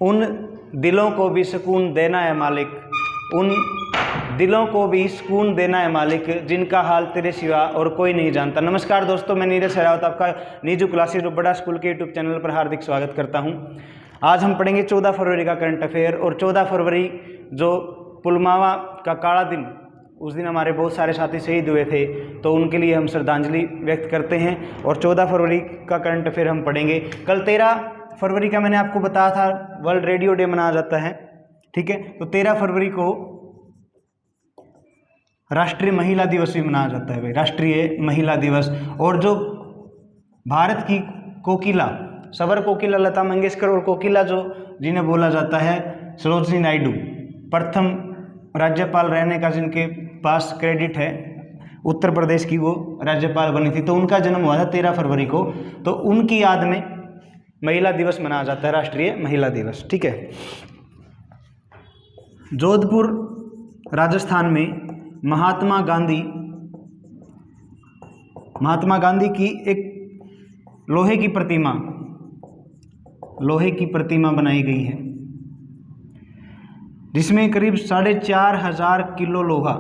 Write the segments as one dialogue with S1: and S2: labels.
S1: उन दिलों को भी सुकून देना है मालिक, उन दिलों को भी सुकून देना है मालिक, जिनका हाल तेरे सिवा और कोई नहीं जानता। नमस्कार दोस्तों, मैं नीरज सहरावत आपका नीजू क्लासेज बड़ा स्कूल के यूट्यूब चैनल पर हार्दिक स्वागत करता हूं। आज हम पढ़ेंगे 14 फरवरी का करंट अफेयर। और 14 फरवरी जो पुलवामा का काला दिन, उस दिन हमारे बहुत सारे साथी शहीद हुए थे, तो उनके लिए हम श्रद्धांजलि व्यक्त करते हैं। और 14 फरवरी का करंट अफेयर हम पढ़ेंगे। कल 13 फरवरी का मैंने आपको बताया था वर्ल्ड रेडियो डे मनाया जाता है, ठीक है। तो 13 फरवरी को राष्ट्रीय महिला दिवस भी मनाया जाता है भाई, राष्ट्रीय महिला दिवस। और जो भारत की कोकिला, सवर कोकिला लता मंगेशकर और कोकिला जो जिन्हें बोला जाता है सरोजिनी नायडू, प्रथम राज्यपाल रहने का जिनके पास क्रेडिट है, उत्तर प्रदेश की वो राज्यपाल बनी थी, तो उनका जन्म हुआ था 13 फरवरी को। तो उनकी याद में महिला दिवस मनाया जाता है, राष्ट्रीय महिला दिवस, ठीक है। जोधपुर राजस्थान में महात्मा गांधी की एक लोहे की प्रतिमा बनाई गई है, जिसमें करीब 4,500 किलो लोहा,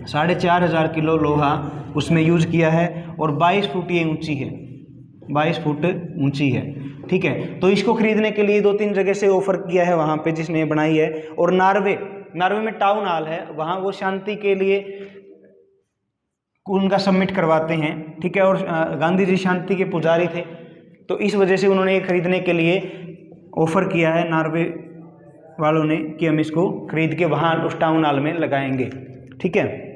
S1: 4,500 किलो लोहा उसमें यूज किया है। और 22 फुट ये ऊंची है, 22 फुट ऊंची है, ठीक है। तो इसको खरीदने के लिए 2-3 जगह से ऑफर किया है वहाँ पे जिसने बनाई है। और नार्वे में टाउन हॉल है, वहाँ वो शांति के लिए उनका सबमिट करवाते हैं, ठीक है। और गांधी जी शांति के पुजारी थे, तो इस वजह से उन्होंने ये खरीदने के लिए ऑफर किया है नार्वे वालों ने कि हम इसको खरीद के वहाँ उस टाउन हॉल में लगाएंगे, ठीक है।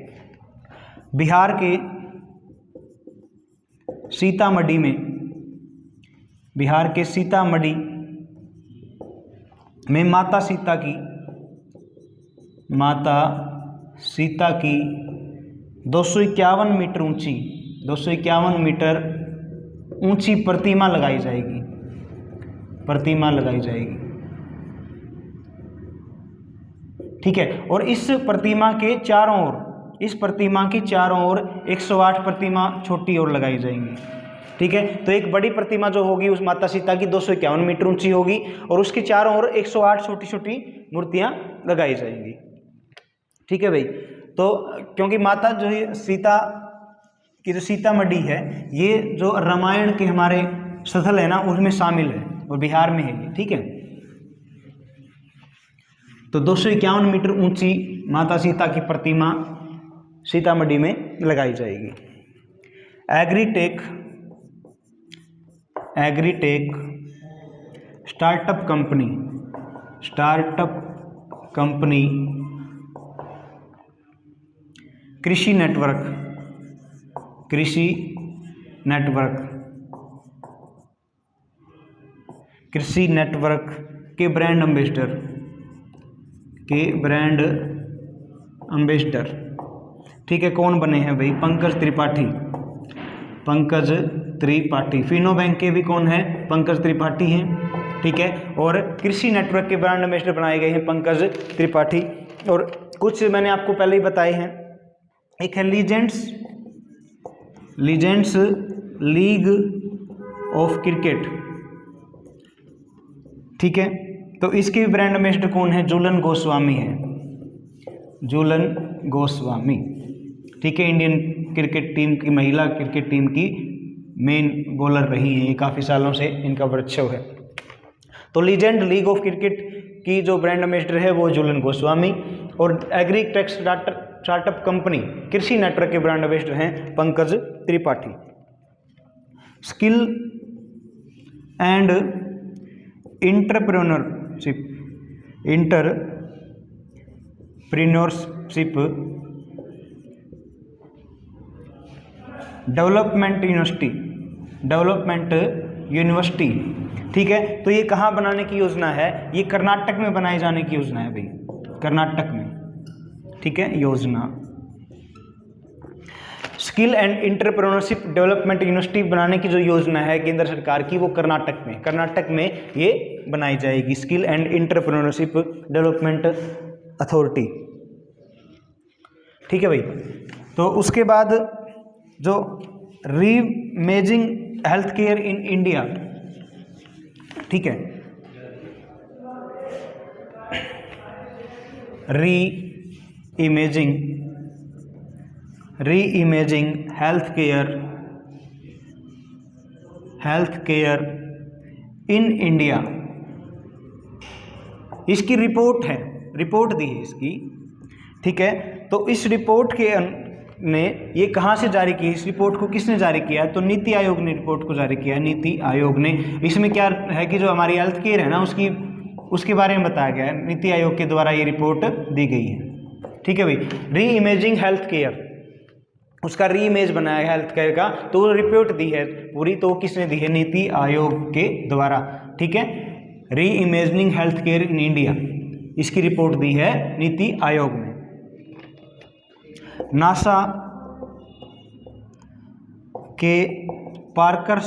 S1: बिहार के सीतामढ़ी में माता सीता की 251 मीटर ऊंची प्रतिमा लगाई जाएगी, ठीक है। और इस प्रतिमा के चारों ओर 108 प्रतिमा छोटी और लगाई जाएंगी, ठीक है। तो एक बड़ी प्रतिमा जो होगी उस माता सीता की 251 मीटर ऊंची होगी, और उसके चारों ओर 108 छोटी छोटी मूर्तियां लगाई जाएंगी, ठीक है भाई। तो क्योंकि माता जो है सीता की जो सीतामढ़ी है, ये जो रामायण के हमारे स्थल है ना, उसमें शामिल है और बिहार में है ये, ठीक है। तो 251 मीटर ऊंची माता सीता की प्रतिमा सीतामढ़ी में लगाई जाएगी। एग्रीटेक स्टार्टअप कंपनी कृषि नेटवर्क के ब्रांड एम्बेसडर, ठीक है, कौन बने हैं भाई? पंकज त्रिपाठी। फिनो बैंक के भी कौन है? पंकज त्रिपाठी हैं, ठीक है। और कृषि नेटवर्क के ब्रांड एम्बेसडर बनाए गए हैं पंकज त्रिपाठी। और कुछ मैंने आपको पहले ही बताए हैं। एक है लीजेंड्स लीग ऑफ क्रिकेट, ठीक है। तो इसके भी ब्रांड एम्बेसडर कौन है? झूलन गोस्वामी, ठीक है। इंडियन क्रिकेट टीम की, महिला क्रिकेट टीम की मेन बॉलर रही हैं, ये काफ़ी सालों से इनका वर्चस्व है। तो लीजेंड लीग ऑफ क्रिकेट की जो ब्रांड एम्बेसडर है वो झूलन गोस्वामी। और एग्रीटेक स्टार्टअप कंपनी कृषि नेटवर्क के ब्रांड एम्बेसडर हैं Pankaj Tripathi. Skill and entrepreneurship development university, ठीक है। तो ये कहाँ बनाने की योजना है? ये कर्नाटक में बनाए जाने की योजना है भाई, कर्नाटक में, ठीक है, योजना। Skill and entrepreneurship development university बनाने की जो योजना है केंद्र सरकार की, वो कर्नाटक में ये बनाई जाएगी, skill and entrepreneurship development authority, ठीक है भाई। तो उसके बाद जो रीइमेजिंग हेल्थ केयर इन इंडिया, ठीक है। री imaging health care in India, इसकी रिपोर्ट दी है इसकी, ठीक है। तो इस रिपोर्ट के ने ये कहाँ से जारी की, इस रिपोर्ट को किसने जारी किया? तो नीति आयोग ने रिपोर्ट को जारी किया, नीति आयोग ने। इसमें क्या है कि जो हमारी हेल्थ केयर है ना, उसके बारे में बताया गया है, नीति आयोग के द्वारा ये रिपोर्ट दी गई है, ठीक है भाई। री इमेजिंग हेल्थ केयर, उसका री इमेज बनाया है हेल्थ केयर का, तो वो रिपोर्ट दी है पूरी, तो किसने दी है? नीति आयोग के द्वारा, ठीक है। री imaging health care in India, इसकी रिपोर्ट दी है नीति आयोग ने। नासा के पार्कर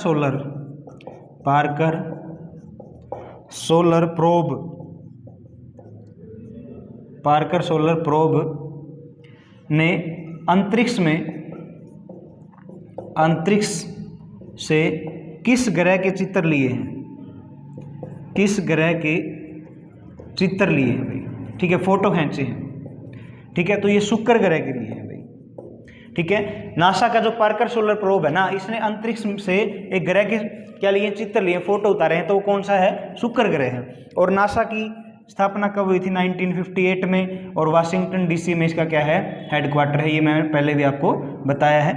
S1: सोलर प्रोब ने अंतरिक्ष से किस ग्रह के चित्र लिए हैं? किस ग्रह के चित्र लिए हैं भाई, ठीक है, फोटो खींचे हैं, ठीक है। तो ये शुक्र ग्रह के लिए है भाई, ठीक है। नासा का जो पार्कर सोलर प्रोब है ना, इसने अंतरिक्ष से एक ग्रह के क्या लिए? चित्र लिए, फोटो उतारे हैं, तो वो कौन सा है? शुक्र ग्रह है। और नासा की स्थापना कब हुई थी? 1958 में, और वाशिंगटन डीसी में इसका क्या है? हेडक्वार्टर है। ये मैंने पहले भी आपको बताया है,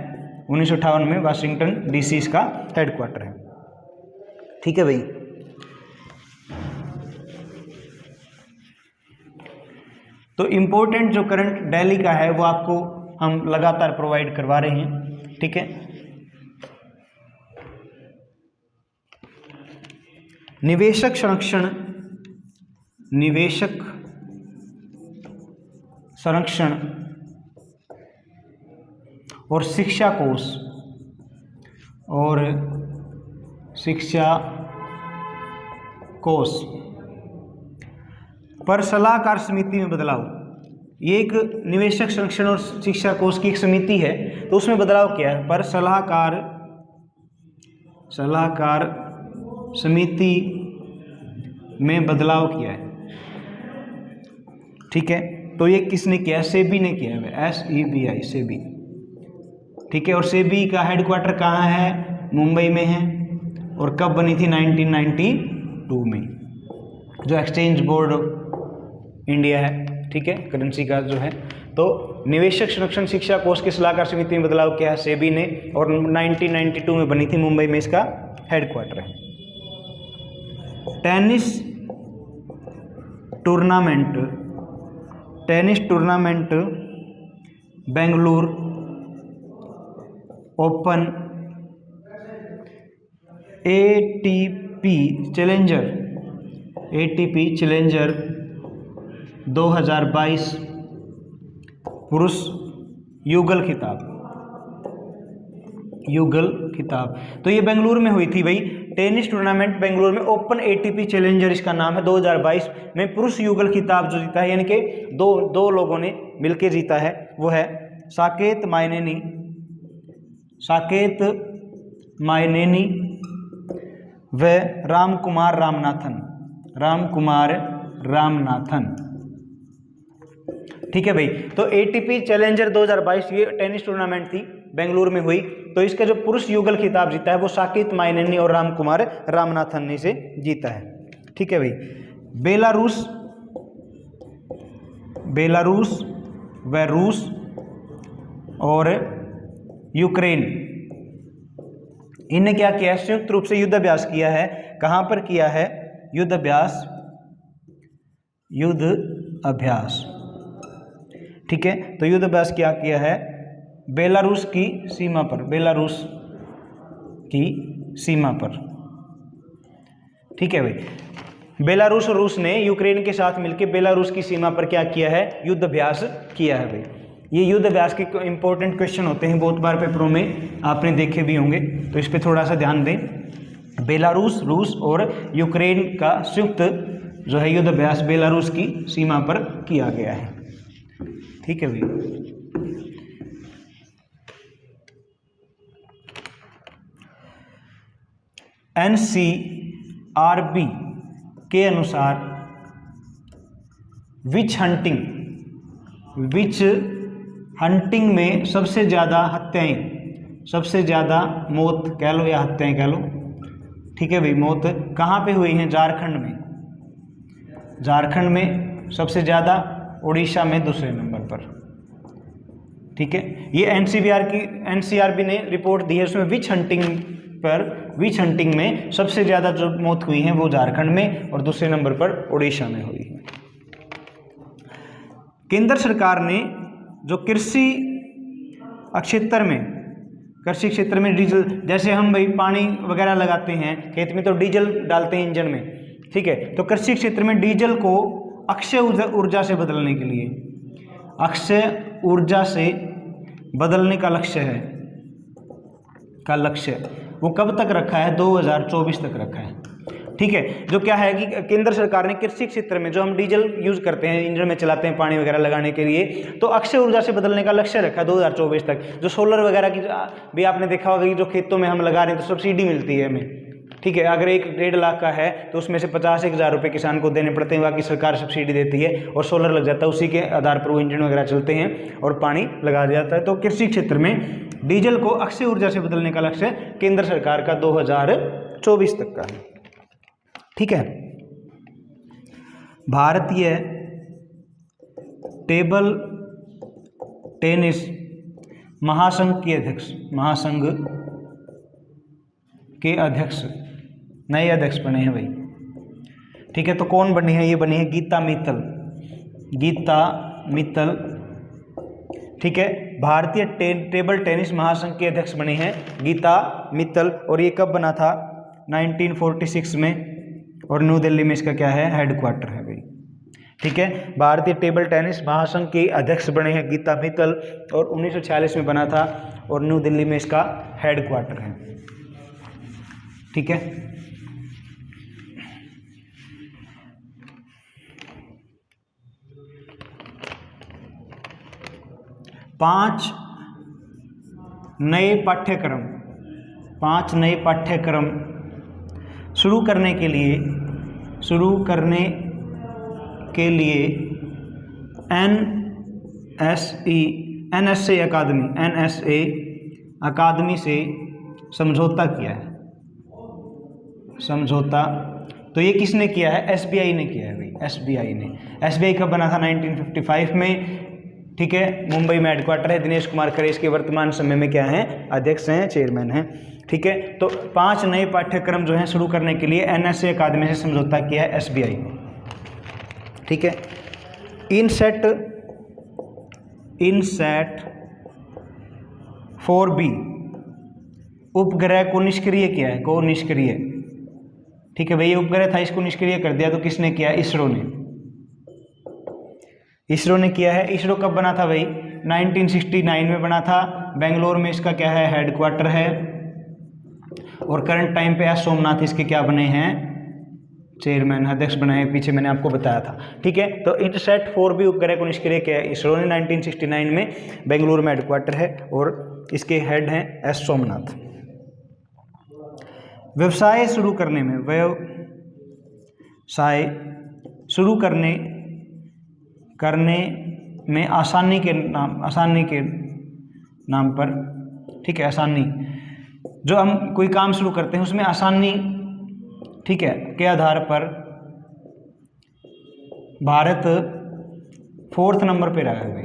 S1: 1958 में वाशिंगटन डीसी इसका हेडक्वार्टर है, ठीक है भाई। तो इम्पोर्टेंट जो करंट दिल्ली का है वो आपको हम लगातार प्रोवाइड करवा रहे हैं, ठीक है। निवेशक संरक्षण और शिक्षा कोष पर सलाहकार समिति में बदलाव। ये एक निवेशक संरक्षण और शिक्षा कोष की एक समिति है, तो उसमें बदलाव किया है। पर सलाहकार समिति में बदलाव किया है, ठीक है। तो ये किसने किया? सेबी ने किया है, SEBI, सेबी, ठीक है। और सेबी का हेडक्वार्टर कहाँ है? मुंबई में है। और कब बनी थी? 1992 में। जो एक्सचेंज बोर्ड इंडिया है, ठीक है, करेंसी का जो है। तो निवेशक संरक्षण शिक्षा कोष की सलाहकार समिति में बदलाव किया है सेबी ने, और 1992 में बनी थी, मुंबई में इसका हेडक्वार्टर है। Tennis tournament Bengaluru open ATP challenger 2022 पुरुष युगल खिताब। तो ये बेंगलुरु में हुई थी भाई, टेनिस टूर्नामेंट बेंगलुरु में, ओपन ATP चैलेंजर इसका नाम है। 2022 में पुरुष युगल खिताब जो जीता है, यानी कि दो लोगों ने मिलकर जीता है, वो है साकेत मायनेनी व रामकुमार रामनाथन, ठीक है भाई। तो ATP चैलेंजर 2022 ये टेनिस टूर्नामेंट थी, बेंगलुरु में हुई। तो इसका जो पुरुष युगल खिताब जीता है वो साकेत मायनेनी और रामकुमार रामनाथन ने से जीता है, ठीक है भाई। बेलारूस व रूस और यूक्रेन, इनने क्या किया है? संयुक्त रूप से युद्ध अभ्यास किया है। कहाँ पर किया है? युद्ध अभ्यास, ठीक है। तो युद्ध अभ्यास क्या किया है? बेलारूस की सीमा पर, ठीक है भाई। बेलारूस और रूस ने यूक्रेन के साथ मिलकर बेलारूस की सीमा पर क्या किया है? युद्ध अभ्यास किया है भाई। ये युद्ध अभ्यास के इंपॉर्टेंट क्वेश्चन होते हैं, बहुत बार पेपरों में आपने देखे भी होंगे, तो इस पर थोड़ा सा ध्यान दें। बेलारूस, रूस और यूक्रेन का संयुक्त जो है युद्ध अभ्यास बेलारूस की सीमा पर किया गया है, ठीक है भाई। आरबी के अनुसार विच हंटिंग में सबसे ज़्यादा हत्याएं, सबसे ज़्यादा मौत कह लो या हत्याएं कह लो, ठीक है भाई, मौत कहाँ पे हुई हैं? झारखंड में, झारखंड में सबसे ज़्यादा, उड़ीसा में दूसरे नंबर पर, ठीक है। ये एनसीआरबी ने रिपोर्ट दी है, उसमें विच हंटिंग में सबसे ज़्यादा जो मौत हुई हैं वो झारखंड में और दूसरे नंबर पर उड़ीसा में हुई है। केंद्र सरकार ने जो कृषि क्षेत्र में डीजल, जैसे हम भाई पानी वगैरह लगाते हैं खेत में तो डीजल डालते हैं इंजन में, ठीक है, तो कृषि क्षेत्र में डीजल को अक्षय ऊर्जा से बदलने के लिए, अक्षय ऊर्जा से बदलने का लक्ष्य वो कब तक रखा है? 2024 तक रखा है, ठीक है। जो क्या है कि केंद्र सरकार ने कृषि क्षेत्र में जो हम डीजल यूज करते हैं, इंजन में चलाते हैं पानी वगैरह लगाने के लिए, तो अक्षय ऊर्जा से बदलने का लक्ष्य रखा है 2024 तक। जो सोलर वगैरह की भी आपने देखा होगा कि जो खेतों में हम लगा रहे हैं तो सब्सिडी मिलती है हमें, ठीक है। अगर 1-1.5 लाख का है तो उसमें से 50,000 रुपये किसान को देने पड़ते हैं, बाकी सरकार सब्सिडी देती है और सोलर लग जाता है, उसी के आधार पर वो इंजन वगैरह चलते हैं और पानी लगा दिया जाता है। तो कृषि क्षेत्र में डीजल को अक्षय ऊर्जा से बदलने का लक्ष्य केंद्र सरकार का 2024 तक का है, ठीक है। भारतीय टेबल टेनिस महासंघ के अध्यक्ष नए अध्यक्ष बने हैं भाई, ठीक है। तो कौन बनी है? ये बनी है गीता मित्तल, ठीक है। भारतीय टेबल टेनिस महासंघ के अध्यक्ष बने हैं गीता मित्तल, और ये कब बना था? 1946 में, और न्यू दिल्ली में इसका क्या है? हेडक्वार्टर है भाई, ठीक है। भारतीय टेबल टेनिस महासंघ के अध्यक्ष बने हैं गीता मित्तल, और 1946 में बना था और न्यू दिल्ली में इसका हेडक्वार्टर है, ठीक है। पांच नए पाठ्यक्रम शुरू करने के लिए NSA अकादमी से समझौता किया है। समझौता तो ये किसने किया है? SBI ने किया है भाई, SBI कब बना था? 1955 में, ठीक है। मुंबई में हेडक्वार्टर है। दिनेश कुमार खरे इसके वर्तमान समय में क्या हैं? अध्यक्ष हैं, चेयरमैन हैं, ठीक है। तो 5 नए पाठ्यक्रम जो हैं शुरू करने के लिए NSA अकादमी से समझौता किया है SBI ने, ठीक है। इनसैट 4B उपग्रह को निष्क्रिय किया है, ठीक है भाई। ये उपग्रह था, इसको निष्क्रिय कर दिया, तो किसने किया? इसरो ने किया है। इसरो कब बना था भाई? 1969 में बना था। बेंगलोर में इसका क्या है? हेडक्वार्टर है। और करंट टाइम पे एस सोमनाथ इसके क्या बने हैं? चेयरमैन, अध्यक्ष बनाए, पीछे मैंने आपको बताया था, ठीक है। तो इनसैट 4B उपग्रह को निष्क्रिय किया है इसरो ने 1969 में, बेंगलुरु में हेडक्वार्टर है और इसके हेड हैं एस सोमनाथ। व्यवसाय शुरू करने में आसानी के नाम पर, ठीक है, आसानी, जो हम कोई काम शुरू करते हैं उसमें आसानी, ठीक है, के आधार पर भारत 4th नंबर पे रहा है भाई,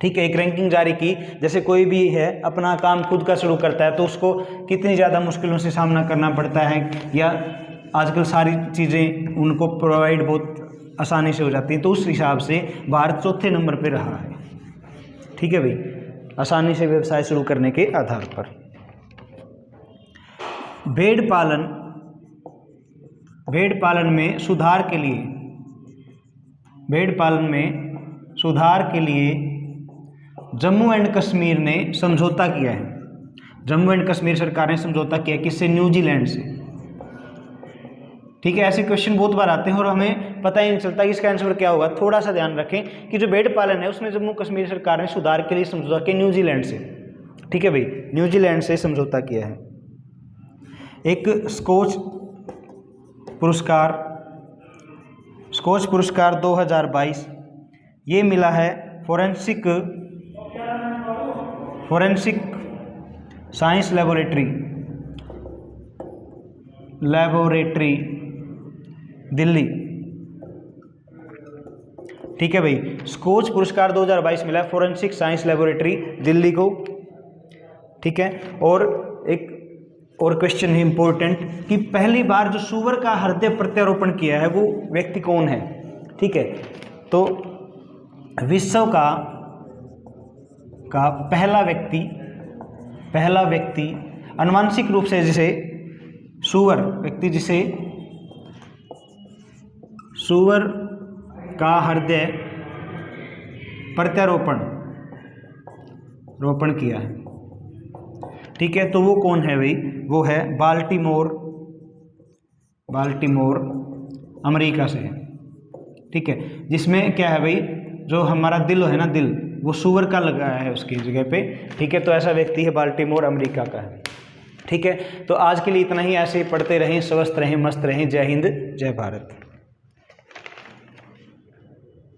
S1: ठीक है। एक रैंकिंग जारी की, जैसे कोई भी है अपना काम खुद का शुरू करता है तो उसको कितनी ज़्यादा मुश्किलों से सामना करना पड़ता है, या आजकल सारी चीज़ें उनको प्रोवाइड बहुत आसानी से हो जाती हैं, तो उस हिसाब से भारत 4थे नंबर पे रहा है, ठीक है भाई, आसानी से व्यवसाय शुरू करने के आधार पर। भेड़ पालन में सुधार के लिए जम्मू एंड कश्मीर ने समझौता किया है। जम्मू एंड कश्मीर सरकार ने समझौता किया किससे? न्यूजीलैंड से, ठीक है। ऐसे क्वेश्चन बहुत बार आते हैं और हमें पता ही नहीं चलता कि इसका आंसर क्या होगा। थोड़ा सा ध्यान रखें कि जो भेड़ पालन है उसमें जम्मू कश्मीर सरकार ने सुधार के लिए समझौता किया न्यूजीलैंड से, ठीक है भाई, न्यूजीलैंड से समझौता किया है। एक पुरस्कार, स्कोच पुरस्कार 2022 ये मिला है फोरेंसिक साइंस लेबोरेटरी दिल्ली। ठीक है भाई, स्कोच पुरस्कार 2022 मिला है फोरेंसिक साइंस लेबोरेटरी दिल्ली को। ठीक है, और एक और क्वेश्चन है इंपॉर्टेंट कि पहली बार जो सूअर का हृदय प्रत्यारोपण किया है वो व्यक्ति कौन है। ठीक है, तो विश्व का पहला व्यक्ति आनुवांशिक रूप से जिसे सूअर का हृदय प्रत्यारोपण किया है। ठीक है, तो वो कौन है भाई, वो है बाल्टीमोर अमेरिका से। ठीक है, जिसमें क्या है भाई, जो हमारा दिल है ना, दिल वो सूअर का लगाया है उसकी जगह पे। ठीक है, तो ऐसा व्यक्ति है बाल्टीमोर अमेरिका का है। ठीक है, तो आज के लिए इतना ही। ऐसे ही पढ़ते रहें, स्वस्थ रहें, मस्त रहें। जय हिंद, जय भारत।